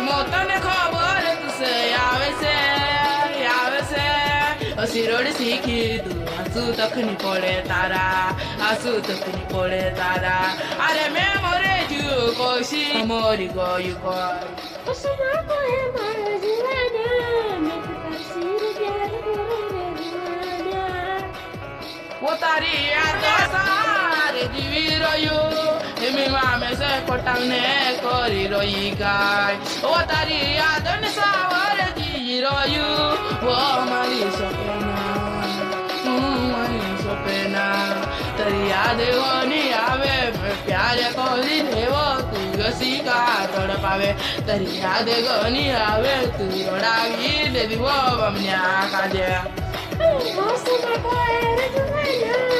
મોતને ખબર તુસે આવે છે અસીરોડ શીખી તું આંસુ તખની પડે તારા અરે મેં મરે જુ કોશી મોરી ગયું કોઈ કશું ના કહે મારા જીવાના મેં તો તારી શિર પ્યાર કરે દીવાના ઓ તારી યાદ સારે જીવી રહ્યું એમી મામે સે કોટાને કરી રહી ગાય ઓ તારી યાદ ને સાવર જીવી રહ્યું ઓ મારી સપના તારી યાદ ગોની આવે પ્યારે કોલી દેવો તું ગસી કા તડપાવે તારી યાદ ગોની આવે તું રડાવી દે દીવો બમ્યા કાજે કશું ના કહે રે જીવાના